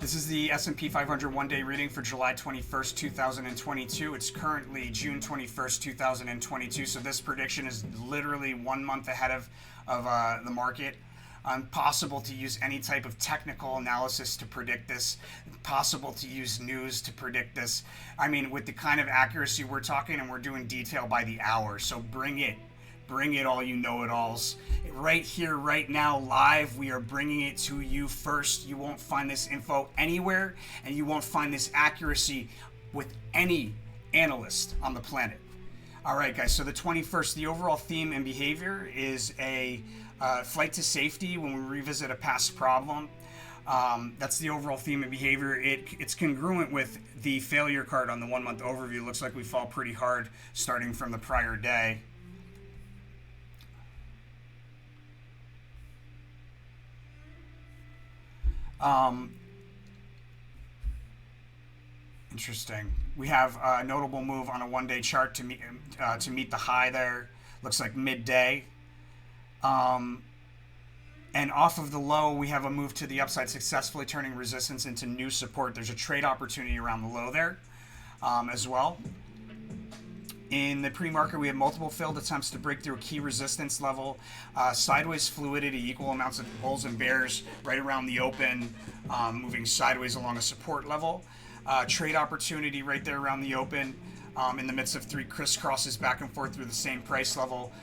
This is the S&P 500 one-day reading for July 21st, 2022. It's currently June 21st, 2022. So this prediction is literally 1 month ahead of the market. Possible to use any type of technical analysis to predict this. Possible to use news to predict this. I mean, with the kind of accuracy we're talking, and we're doing detail by the hour. So bring it. Bring it, all you know-it-alls. Right here, right now, live, we are bringing it to you first. You won't find this info anywhere, and you won't find this accuracy with any analyst on the planet. All right, guys, so the 21st, the overall theme and behavior is a flight to safety when we revisit a past problem. That's the overall theme and behavior. It's congruent with the failure card on the 1 month overview. Looks like we fall pretty hard starting from the prior day. Interesting. We have a notable move on a one-day chart to meet the high there. Looks like midday. And off of the low, we have a move to the upside, successfully turning resistance into new support. There's a trade opportunity around the low there as well. In the pre-market, we have multiple failed attempts to break through a key resistance level. Sideways fluidity, equal amounts of bulls and bears right around the open, moving sideways along a support level. Trade opportunity right there around the open in the midst of three crisscrosses back and forth through the same price level,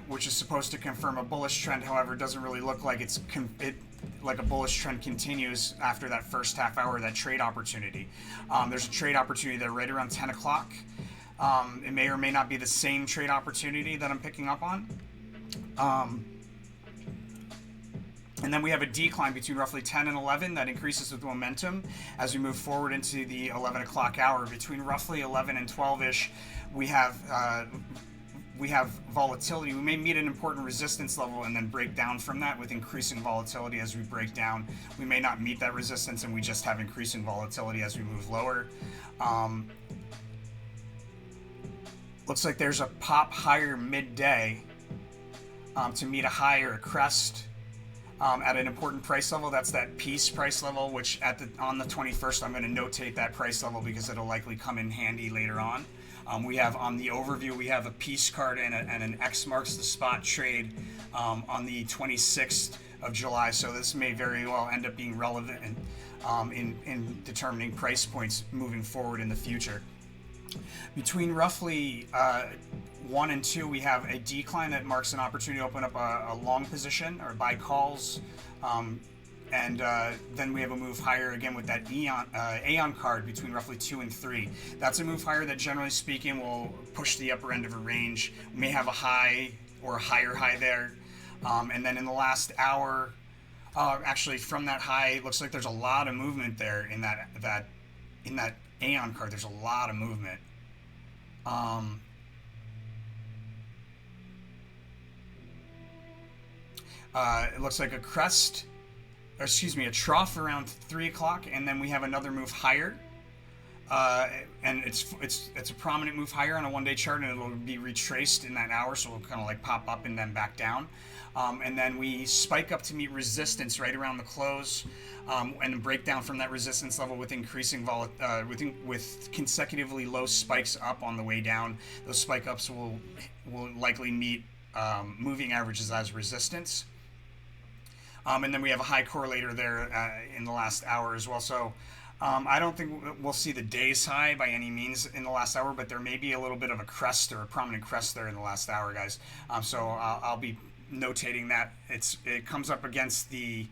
which is supposed to confirm a bullish trend. However, it doesn't really look like like a bullish trend continues after that first half hour, that trade opportunity. There's a trade opportunity there right around 10 o'clock. It may or may not be the same trade opportunity that I'm picking up on. And then we have a decline between roughly 10 and 11 that increases with momentum as we move forward into the 11 o'clock hour. Between roughly 11 and 12-ish, we have volatility. We may meet an important resistance level and then break down from that with increasing volatility as we break down. We may not meet that resistance, and we just have increasing volatility as we move lower. Looks like there's a pop higher midday to meet a high or a crest at an important price level. That's that peace price level, which on the 21st, I'm going to notate that price level because it'll likely come in handy later on. We have on the overview, we have a peace card and an X marks the spot trade on the 26th of July. So this may very well end up being relevant in determining price points moving forward in the future. Between roughly 1 and 2, we have a decline that marks an opportunity to open up a long position or buy calls. And then we have a move higher again with that Aeon card between roughly 2 and 3. That's a move higher that, generally speaking, will push the upper end of a range. We may have a high or a higher high there. And then in the last hour, actually from that high, it looks like there's a lot of movement there in that Aeon card. There's a lot of movement. It looks like a crest, or excuse me, a trough around 3 o'clock, and then we have another move higher. And it's a prominent move higher on a one-day chart, and it'll be retraced in that hour, so it'll kind of like pop up and then back down. And then we spike up to meet resistance right around the close, and break down from that resistance level with increasing with consecutively low spikes up on the way down. Those spike ups will likely meet moving averages as resistance. And then we have a high correlator there in the last hour as well. So I don't think we'll see the day's high by any means in the last hour, but there may be a little bit of a crest or a prominent crest there in the last hour, guys. So I'll be notating that. It comes up against the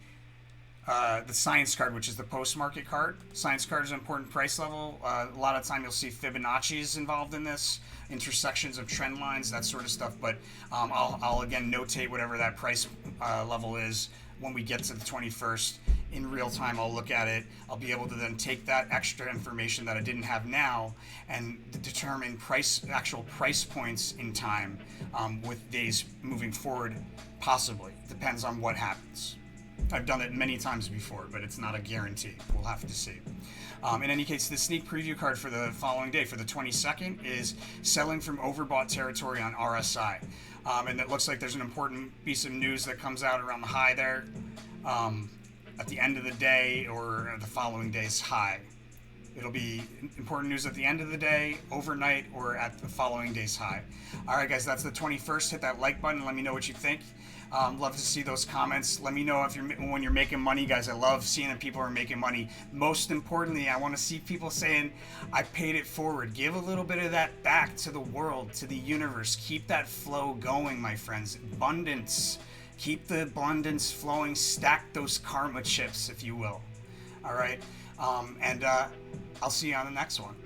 science card, which is the post-market card. Science card is an important price level. A lot of time you'll see Fibonacci's involved in this, intersections of trend lines, that sort of stuff. But I'll again notate whatever that price level is when we get to the 21st. In real time, I'll look at it. I'll be able to then take that extra information that I didn't have now and determine actual price points in time with days moving forward, possibly. Depends on what happens. I've done it many times before, but it's not a guarantee. We'll have to see. In any case, the sneak preview card for the following day, for the 22nd, is selling from overbought territory on RSI. And it looks like there's an important piece of news that comes out around the high there. at the end of the day or the following day's high. It'll be important news at the end of the day, overnight, or at the following day's high. All right, guys, that's the 21st. Hit that like button. Let me know what you think. Love to see those comments. Let me know if when you're making money, guys. I love seeing that people are making money. Most importantly, I want to see people saying, "I paid it forward." Give a little bit of that back to the world, to the universe. Keep that flow going, my friends. Abundance. Keep the abundance flowing. Stack those karma chips, if you will. All right. And I'll see you on the next one.